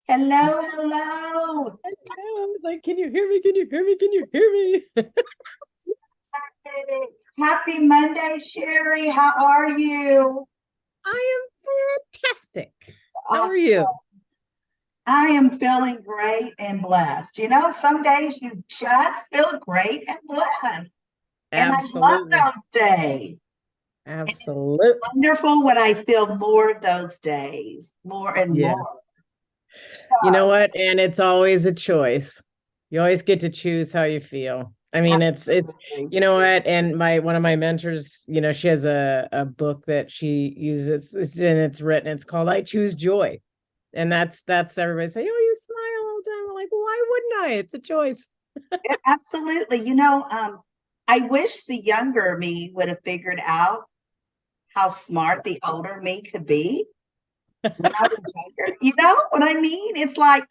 Hello, hello. I was like, can you hear me? Can you hear me? Can you hear me? Happy Monday, Sherri. How are you? I am fantastic. How Uh, are you? I am feeling great and blessed. You know, some days you just feel great and blessed. And I love Absolutely. those days. And it's Absolutely. wonderful when I feel more of those days, more and more. Yes. You know So, what? And it's always a choice. You always get to choose how you feel. I mean, it's absolutely. you know what? And my one of my mentors, she has a book that she uses, and it's written, it's called I Choose Joy. And that's everybody say, oh, you smile all the time. I'm like, why wouldn't I? It's a choice. Yeah, absolutely. I wish the younger me would have figured out how smart the older me could be when I was younger. You know what I mean? It's like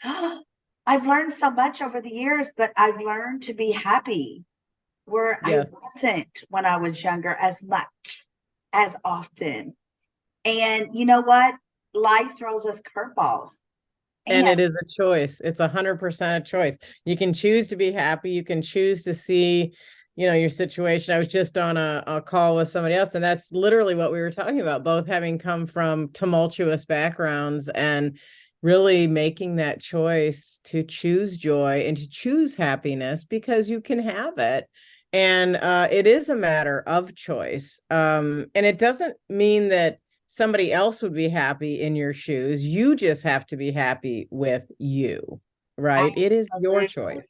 I've learned so much over the years, but I've learned to be happy where I Yes. wasn't when I was younger as much as often. And you know what? Life throws us curveballs. And And it is a choice. It's 100% a choice. You can choose to be happy. You can choose to see, your situation. I was just on a call with somebody else, and that's literally what we were talking about, both having come from tumultuous backgrounds and really making that choice to choose joy and to choose happiness because you can have it. And it is a matter of choice. And it doesn't mean that somebody else would be happy in your shoes. You just have to be happy with you, right? It is your absolutely. choice.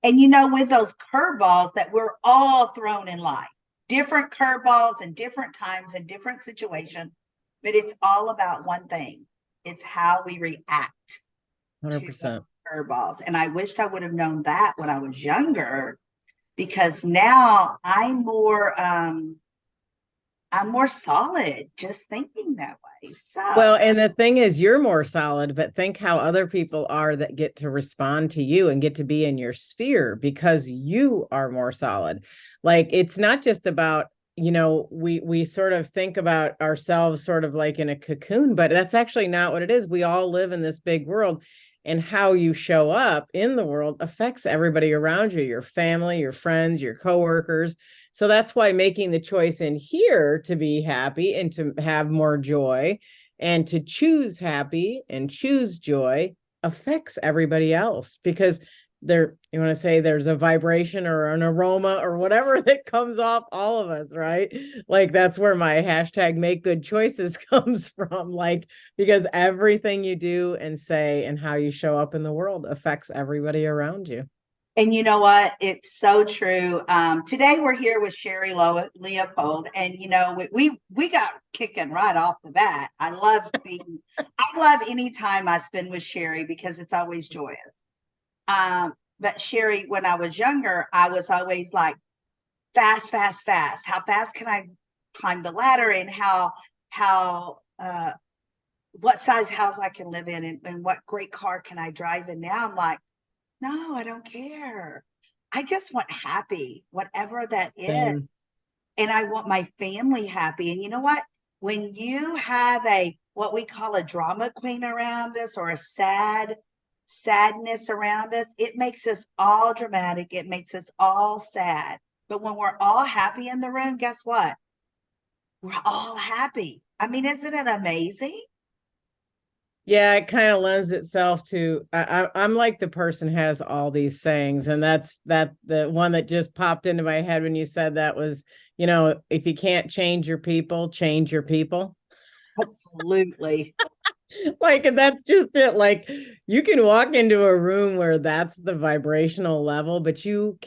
And you know, with those curveballs that we're all thrown in life, different curveballs and different times and different situations, but it's all about one thing. It's how we react to those 100%. curveballs. And I wished I would have known that when I was younger, because now I'm more solid just thinking that way. Well, So and the thing is, you're more solid, but think how other people are that get to respond to you and get to be in your sphere because you are more solid. Like it's not just about, we sort of think about ourselves sort of like in a cocoon, but that's actually not what it is. We all live in this big world, and how you show up in the world affects everybody around you, your family, your friends, your coworkers. So that's why making the choice in here to be happy and to have more joy and to choose happy and choose joy affects everybody else because you want to say there's a vibration or an aroma or whatever that comes off all of us, right? Like that's where my hashtag make good choices comes from, like because everything you do and say and how you show up in the world affects everybody around you. and you know what? It's so true. Today we're here with Sherri Leopold, and you know we got kicking right off the bat. I love any time I spend with Sherri because it's always joyous. But Sherri, when I was younger, I was always like fast, fast, fast. How fast can I climb the ladder, and how what size house I can live in, and what great car can I drive in? Now I'm like, no, I don't care. I just want happy, whatever that is. Same. And I want my family happy. And you know what? When you have a what we call a drama queen around us or a sadness around us, it makes us all dramatic. It makes us all sad. But when we're all happy in the room, guess what? We're all happy. I mean, isn't it amazing? Yeah, it kind of lends itself to I'm like the person who has all these sayings, and that's that the one that just popped into my head when you said that was, if you can't change your people, change your people. Absolutely. Like, and that's just it. Like, you can walk into a room where that's the vibrational level, but you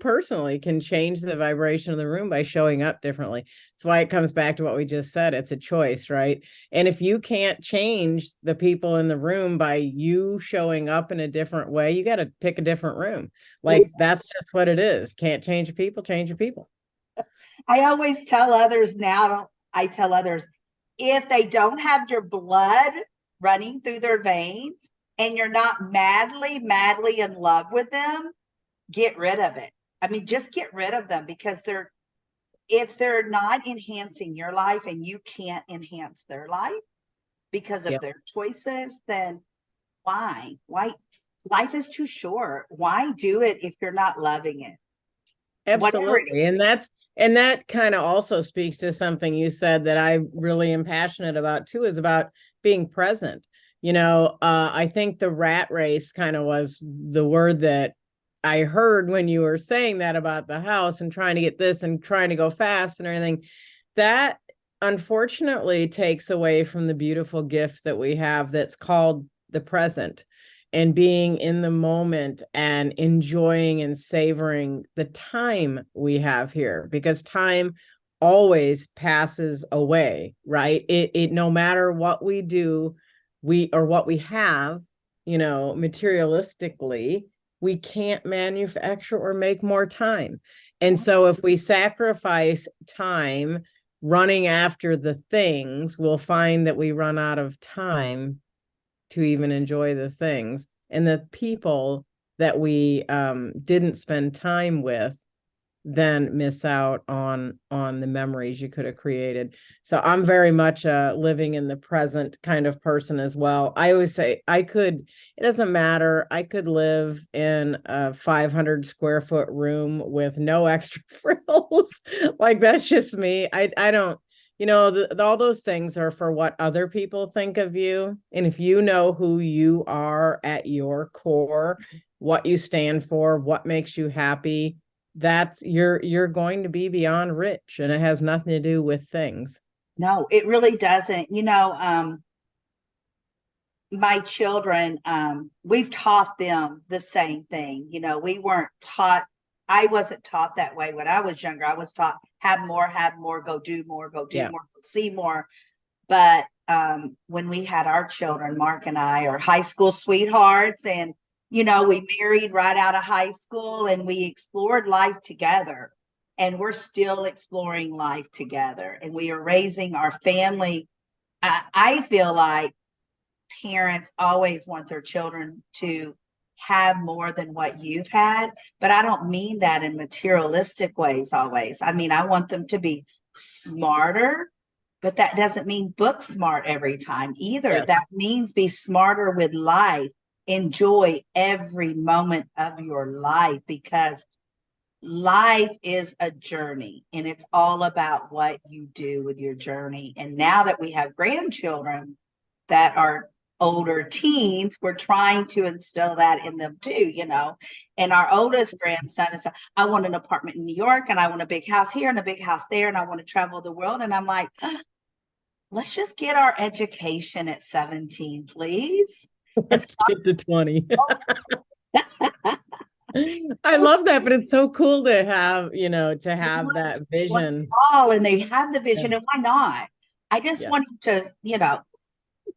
personally can change the vibration of the room by showing up differently. That's why it comes back to what we just said. It's a choice, right? And if you can't change the people in the room by you showing up in a different way, you got to pick a different room. Like, that's just what it is. Can't change your people, change your people. I always tell others now, I tell others, if they don't have your blood running through their veins and you're not madly, madly in love with them, get rid of it. I mean, just get rid of them because if they're not enhancing your life and you can't enhance their life because of Yeah. their choices, then Why? Life is too short. Why do it if you're not loving it? Absolutely. And that kind of also speaks to something you said that I really am passionate about too, is about being present. I think the rat race kind of was the word that I heard when you were saying that about the house and trying to get this and trying to go fast and everything. That unfortunately takes away from the beautiful gift that we have that's called the present, and being in the moment and enjoying and savoring the time we have here, because time always passes away, right? It no matter what we do, or what we have, materialistically, we can't manufacture or make more time. And so if we sacrifice time running after the things, we'll find that we run out of time to even enjoy the things, and the people that we didn't spend time with then miss out on the memories you could have created. So I'm very much a living in the present kind of person as well. I always say it doesn't matter. I could live in a 500 square foot room with no extra frills. Like, that's just me. I don't, all those things are for what other people think of you. And if you know who you are at your core, what you stand for, what makes you happy, that's you're going to be beyond rich, and it has nothing to do with things. No, it really doesn't. My children, we've taught them the same thing. I wasn't taught that way when I was younger. I was taught have more, go do more, go more, go see more. But when we had our children, Mark and I are high school sweethearts, and we married right out of high school, and we explored life together, and we're still exploring life together, and we are raising our family. I feel like parents always want their children to have more than what you've had, but I don't mean that in materialistic ways always. I mean, I want them to be smarter, but that doesn't mean book smart every time either. Yes. That means be smarter with life. Enjoy every moment of your life, because life is a journey, and it's all about what you do with your journey. And now that we have grandchildren that are older teens, we're trying to instill that in them too, And our oldest grandson is, I want an apartment in New York, and I want a big house here and a big house there, and I want to travel the world. And I'm like, let's just get our education at 17, please. Let's get to 20. I love that, but it's so cool to have, that vision. And they have the vision, and why not? I just want to,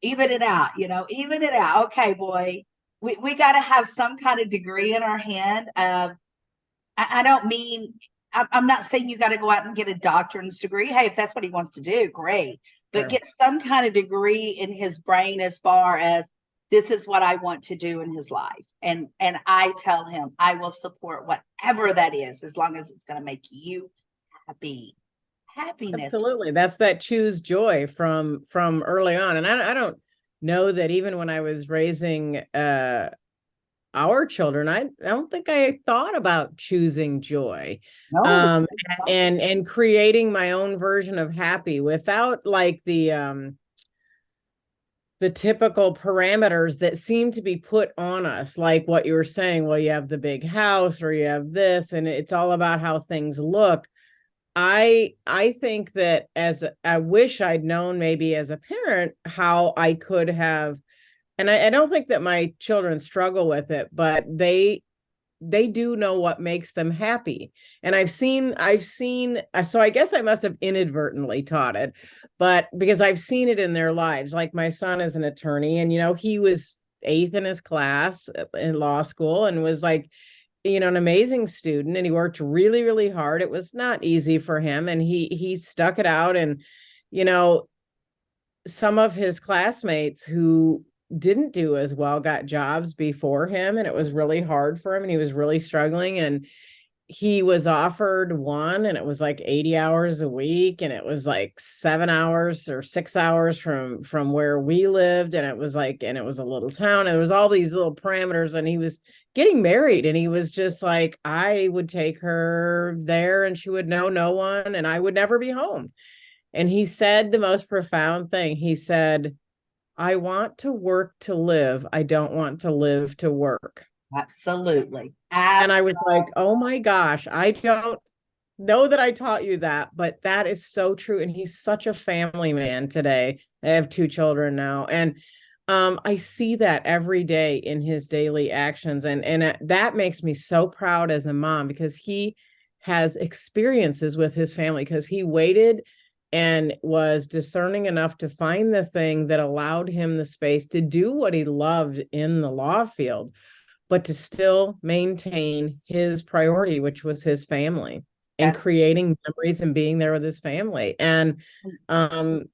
even it out, even it out. Okay, boy, we got to have some kind of degree in our hand. I don't mean, I'm not saying you got to go out and get a doctorate's degree. Hey, if that's what he wants to do, great. But get some kind of degree in his brain as far as, this is what I want to do in his life. And I tell him I will support whatever that is, as long as it's going to make you happy. Happiness. Absolutely. That's that choose joy from early on. And I don't know that even when I was raising our children, I don't think I thought about choosing joy. No. And creating my own version of happy without like the typical parameters that seem to be put on us, like what you were saying. Well, you have the big house, or you have this, and it's all about how things look. I think that I wish I'd known, maybe as a parent, how I could have, and I don't think that my children struggle with it, but they do know what makes them happy. And I've seen, so I guess I must have inadvertently taught it, but because I've seen it in their lives. Like, my son is an attorney, and, he was 8th in his class in law school, and was like, an amazing student, and he worked really, really hard. It was not easy for him, and he stuck it out. And, some of his classmates who didn't do as well got jobs before him, and it was really hard for him, and he was really struggling. And he was offered one, and it was like 80 hours a week, and it was like 7 hours or 6 hours from where we lived, and it was like, and it was a little town, and there was all these little parameters, and he was getting married, and he was just like, I would take her there and she would know no one and I would never be home. And he said the most profound thing. He said, I want to work to live. I don't want to live to work. Absolutely. And I was like, Absolutely. oh my gosh, I don't know that I taught you that, but that is so true. And he's such a family man today. I have two children now. And I see that every day in his daily actions. And that makes me so proud as a mom, because he has experiences with his family, because he waited and was discerning enough to find the thing that allowed him the space to do what he loved in the law field, but to still maintain his priority, which was his family, and That's creating memories and being there with his family. And I'm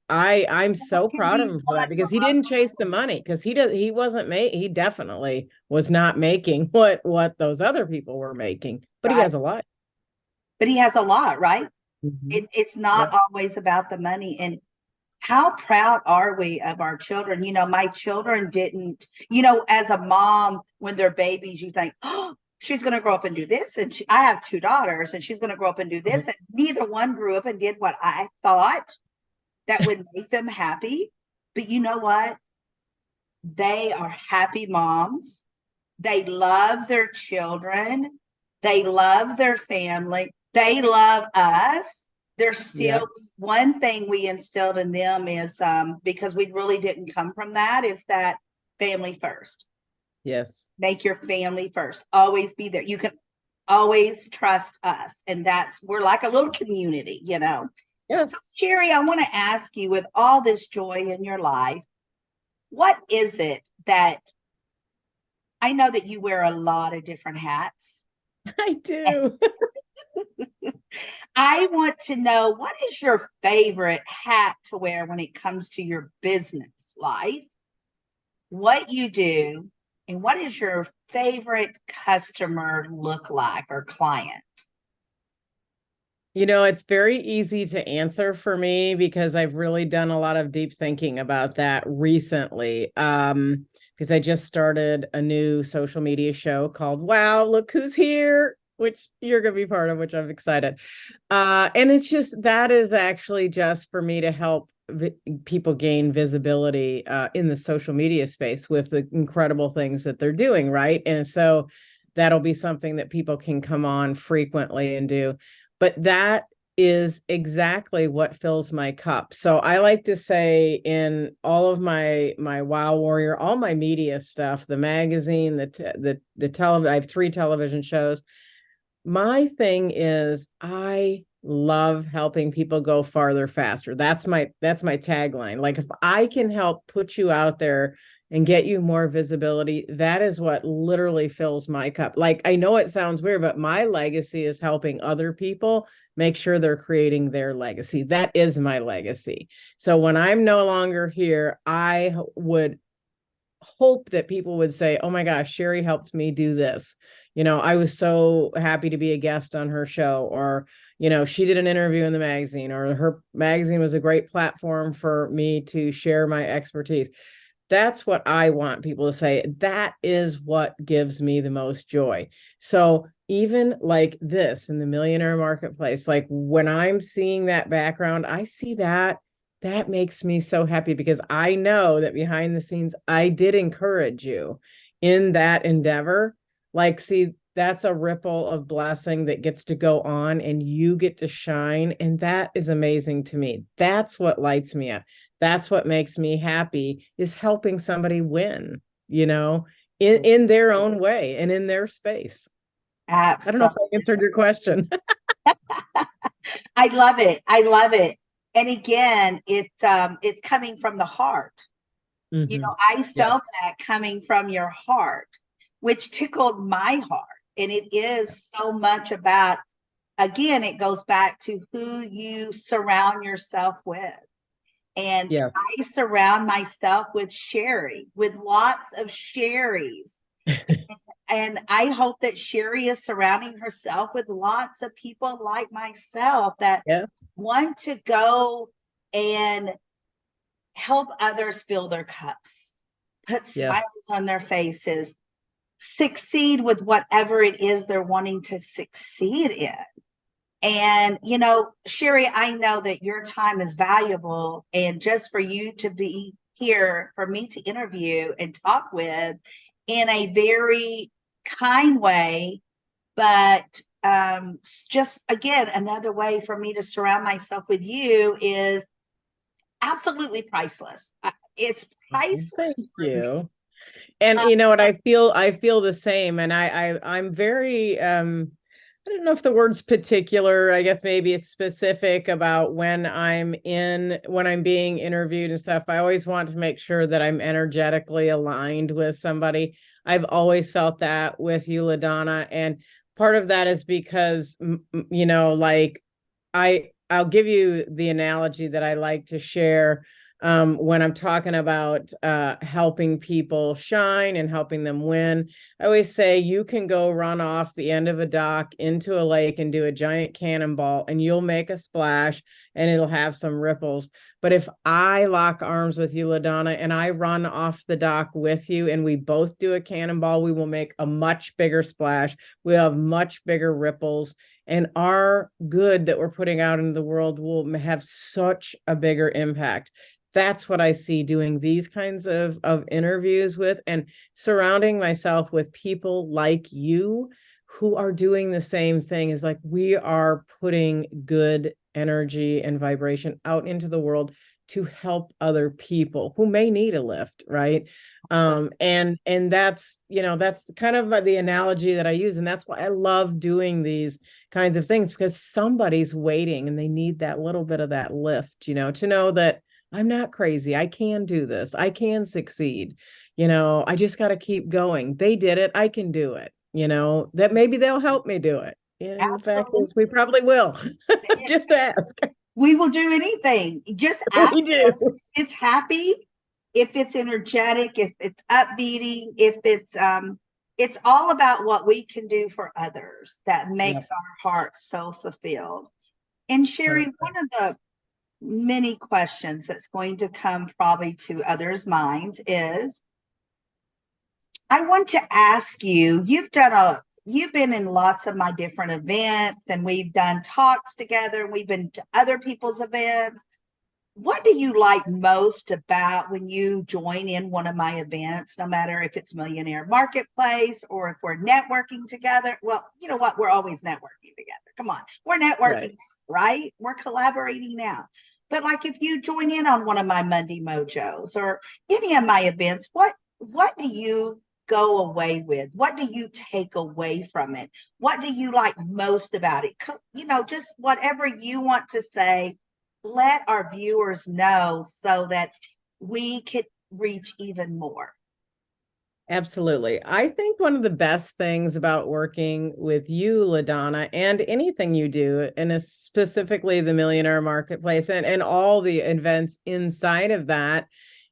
so can proud of be him for that, such a because he didn't chase the money, because he wasn't he definitely was not making what those other people were making, but he right. has a lot. But he has a lot, right? Mm-hmm. It's not Yep. always about the money. And how proud are we of our children? My children didn't, as a mom, when they're babies, you think, oh, she's going to grow up and do this. And I have two daughters, and she's going to grow up and do this. And neither one grew up and did what I thought that would make them happy. But you know what? They are happy moms. They love their children. They love their family. They love us. There's still Yep. one thing we instilled in them is because we really didn't come from that, is that family first. Yes. Make your family first. Always be there. You can always trust us. And we're like a little community. So, Yes. Sherri, I want to ask you, with all this joy in your life, what is it that I know that you wear a lot of different hats? I do. I want to know, what is your favorite hat to wear when it comes to your business life, what you do, and what is your favorite customer look like, or client? It's very easy to answer for me, because I've really done a lot of deep thinking about that recently. Because I just started a new social media show called Wow, Look Who's Here, which you're going to be part of, which I'm excited. And it's just, that is actually just for me to help people gain visibility in the social media space with the incredible things that they're doing, right? And so that'll be something that people can come on frequently and do. But that is exactly what fills my cup. So I like to say, in all of my Wow Warrior, all my media stuff, the magazine, the television, I have 3 television shows. My thing is, I love helping people go farther, faster. That's my tagline. Like, if I can help put you out there and get you more visibility, that is what literally fills my cup. Like, I know it sounds weird, but my legacy is helping other people make sure they're creating their legacy. That is my legacy. So when I'm no longer here, I would hope that people would say, oh my gosh, Sherri helped me do this. I was so happy to be a guest on her show, or, she did an interview in the magazine, or her magazine was a great platform for me to share my expertise. That's what I want people to say. That is what gives me the most joy. So even like this in the Millionaire marketplace, like when I'm seeing that background, I see that makes me so happy, because I know that behind the scenes, I did encourage you in that endeavor. Like, see, that's a ripple of blessing that gets to go on, and you get to shine. And that is amazing to me. That's what lights me up. That's what makes me happy, is helping somebody win, in their own way and in their space. I don't know if I Absolutely. answered your question. I love it. I love it. And again, it's coming from the heart. Mm-hmm. I Yes. felt that coming from your heart, which tickled my heart. And it is so much about, again, it goes back to who you surround yourself with. And Yes. I surround myself with Sherri, with lots of Sherris. And I hope that Sherri is surrounding herself with lots of people like myself that Yeah. want to go and help others fill their cups, put Yes. smiles on their faces, succeed with whatever it is they're wanting to succeed in. And, Sherri, I know that your time is valuable. And just for you to be here for me to interview and talk with in a very kind way, but just again, another way for me to surround myself with you is absolutely priceless. It's Thank priceless for me. you. And you know what, I feel the same. And I'm very I don't know if the word's particular. I guess maybe it's specific about when I'm being interviewed and stuff. I always want to make sure that I'm energetically aligned with somebody. I've always felt that with you, LaDonna. And part of that is because like I'll give you the analogy that I like to share when I'm talking about helping people shine and helping them win. I always say you can go run off the end of a dock into a lake and do a giant cannonball, and you'll make a splash and it'll have some ripples. But if I lock arms with you, LaDonna, and I run off the dock with you and we both do a cannonball, we will make a much bigger splash. We'll have much bigger ripples. And our good that we're putting out into the world will have such a bigger impact. That's what I see doing these kinds of interviews with, and surrounding myself with people like you who are doing the same thing. Is like we are putting good energy and vibration out into the world to help other people who may need a lift, right? And that's kind of the analogy that I use, and that's why I love doing these kinds of things, because somebody's waiting and they need that little bit of that lift, to know that I'm not crazy. I can do this. I can succeed. I just got to keep going. They did it. I can do it. That maybe they'll help me do it. And the fact is, we Absolutely. probably will. Just ask. We will do anything. Just ask We do. if it's happy, if it's energetic, if it's upbeating, if it's all about what we can do for others that Yep. makes our hearts so fulfilled. And Sherri, one Perfect. of the many questions that's going to come probably to others' minds is, I want to ask you, you've been in lots of my different events and we've done talks together. We've been to other people's events. What do you like most about when you join in one of my events, no matter if it's Millionaire Marketplace or if we're networking together? Well, you know what? We're always networking together. Come on. We're networking, Right. right? We're collaborating now. But like if you join in on one of my Monday Mojos or any of my events, what do you go away with? What do you take away from it? What do you like most about it? Just whatever you want to say, let our viewers know so that we could reach even more. Absolutely. I think one of the best things about working with you, LaDonna, and anything you do, and specifically the Millionaire Marketplace and all the events inside of that,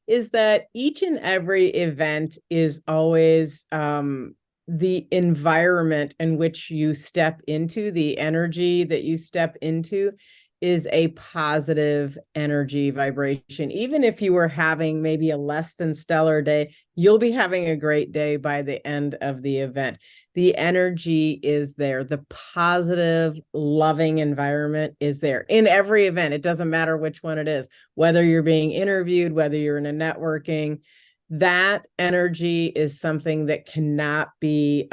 is that each and every event is always the environment in which you step into, the energy that you step into is a positive energy vibration. Even if you were having maybe a less than stellar day, you'll be having a great day by the end of the event. The energy is there. The positive, loving environment is there in every event. It doesn't matter which one it is, whether you're being interviewed, whether you're in a networking. That energy is something that cannot be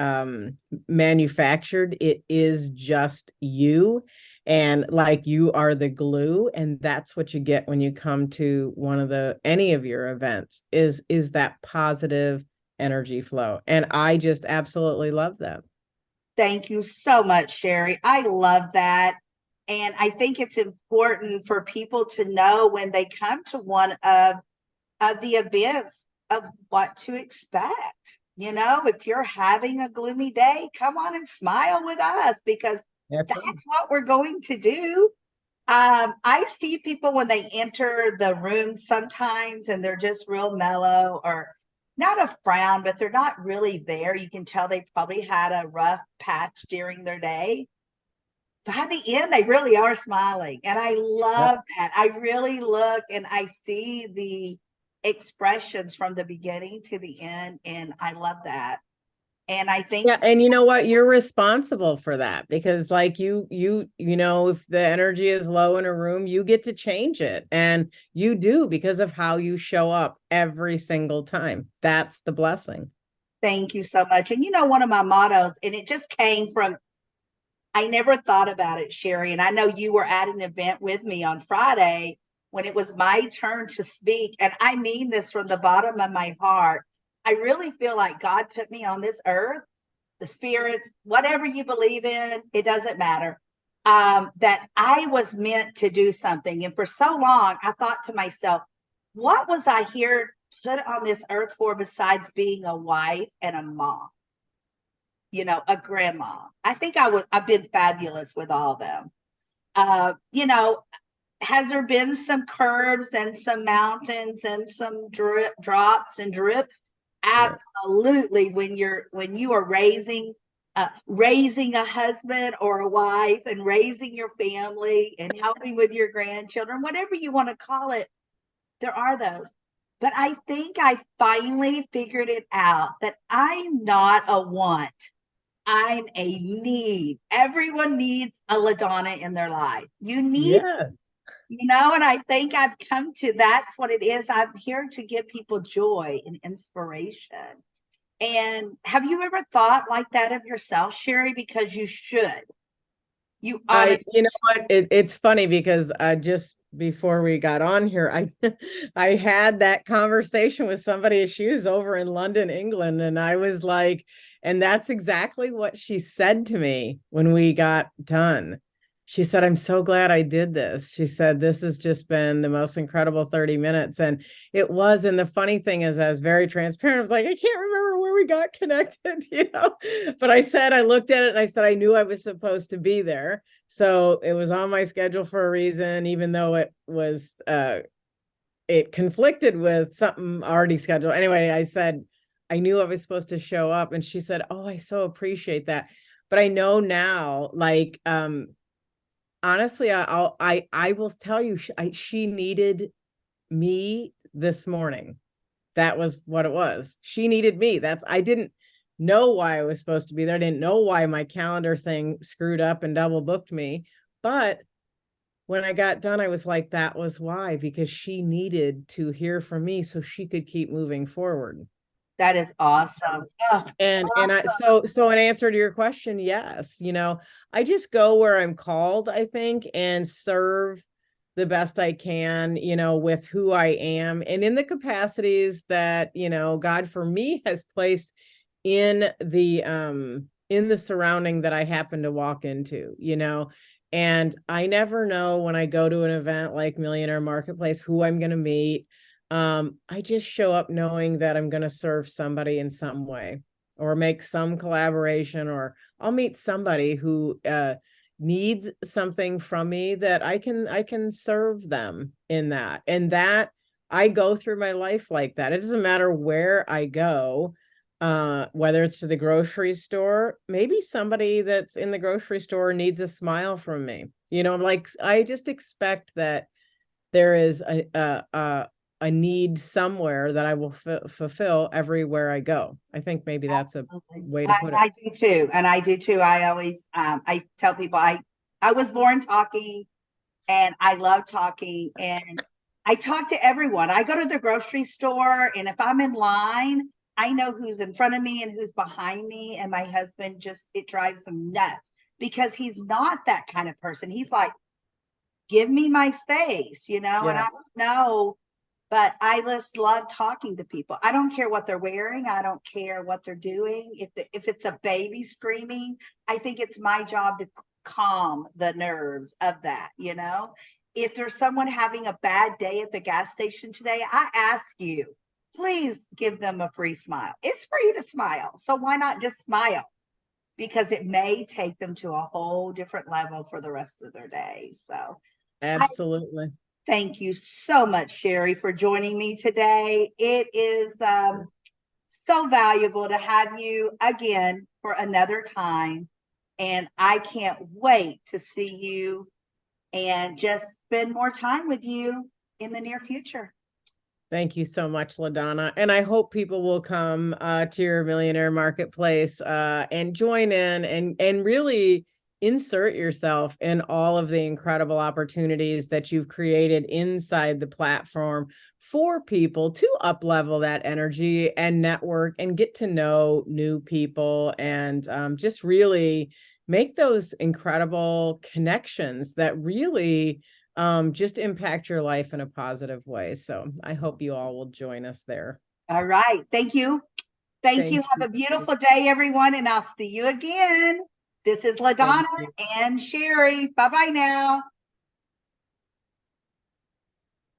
manufactured. It is just you, and like you are the glue, and that's what you get when you come to one of any of your events is that positive energy flow, and I just absolutely love that. Thank you so much, Sherri. I love that. And I think it's important for people to know when they come to one of the events of what to expect. If you're having a gloomy day, come on and smile with us because That's right. that's what we're going to do. I see people when they enter the room sometimes and they're just real mellow, or not a frown, but they're not really there. You can tell they probably had a rough patch during their day. By the end, they really are smiling. And I Yep. love that. I really look and I see the expressions from the beginning to the end. And I love that. And I think, Yeah, and you know what? You're responsible for that because like you know, if the energy is low in a room, you get to change it. And you do because of how you show up every single time. That's the blessing. thank you so much. And one of my mottos, and it just came from, I never thought about it, Sherri. And I know you were at an event with me on Friday when it was my turn to speak. And I mean this from the bottom of my heart. I really feel like God put me on this earth, the spirits, whatever you believe in, it doesn't matter. That I was meant to do something. And for so long, I thought to myself, what was I here put on this earth for besides being a wife and a mom? A grandma. I think I've been fabulous with all of them. Has there been some curves and some mountains and some drops and drips? Yeah. Absolutely. When you are raising a husband or a wife and raising your family and helping with your grandchildren, whatever you want to call it, there are those. But I think I finally figured it out that I'm not a want. I'm a need. Everyone needs a LaDonna in their life. You need, Yeah. and I think I've come to that's what it is. I'm here to give people joy and inspiration. And have you ever thought like that of yourself, Sherri? Because you should. You honestly, You know what? It's funny because just before we got on here, I had that conversation with somebody. She was over in London, England, and I was like, and that's exactly what she said to me when we got done. She said, I'm so glad I did this. She said, this has just been the most incredible 30 minutes. And it was. And the funny thing is, I was very transparent. I was like, I can't remember where we got connected, But I looked at it and I said, I knew I was supposed to be there. So it was on my schedule for a reason, even though it conflicted with something already scheduled. Anyway, I said, I knew I was supposed to show up. And she said, oh, I so appreciate that. But I know now, like, honestly, I will tell you, she needed me this morning. That was what it was. She needed me. I didn't know why I was supposed to be there. I didn't know why my calendar thing screwed up and double booked me. But when I got done, I was like, that was why, because she needed to hear from me so she could keep moving forward. that is awesome. Oh, And I awesome. so in answer to your question, yes, I just go where I'm called, I think, and serve the best I can, with who I am and in the capacities that, God for me has placed in the surrounding that I happen to walk into, and I never know when I go to an event like Millionaire Marketplace who I'm going to meet. I just show up knowing that I'm going to serve somebody in some way or make some collaboration, or I'll meet somebody who needs something from me that I can serve them in that. And that I go through my life like that. It doesn't matter where I go, whether it's to the grocery store, maybe somebody that's in the grocery store needs a smile from me. Like I just expect that there is a need somewhere that I will fulfill everywhere I go. I think maybe that's a Absolutely. way to I, put it. I do too. And I do too. I always, I tell people I was born talking and I love talking and I talk to everyone. I go to the grocery store and if I'm in line, I know who's in front of me and who's behind me. And my husband it drives him nuts because he's not that kind of person. He's like, give me my space, and Yeah, I don't know, but I just love talking to people. I don't care what they're wearing. I don't care what they're doing. If it's a baby screaming, I think it's my job to calm the nerves of that, If there's someone having a bad day at the gas station today, I ask you, please give them a free smile. It's free to smile. So why not just smile? Because it may take them to a whole different level for the rest of their day. So I absolutely. thank you so much, Sherri, for joining me today. It is so valuable to have you again for another time. And I can't wait to see you and just spend more time with you in the near future. Thank you so much, LaDonna. And I hope people will come to your Millionaire Marketplace and join in and really insert yourself in all of the incredible opportunities that you've created inside the platform for people to up-level that energy and network and get to know new people and just really make those incredible connections that really just impact your life in a positive way. So I hope you all will join us there. All right. Thank you. Thank you. Have a beautiful day, everyone, and I'll see you again. This is LaDonna and Sherri. Bye-bye now.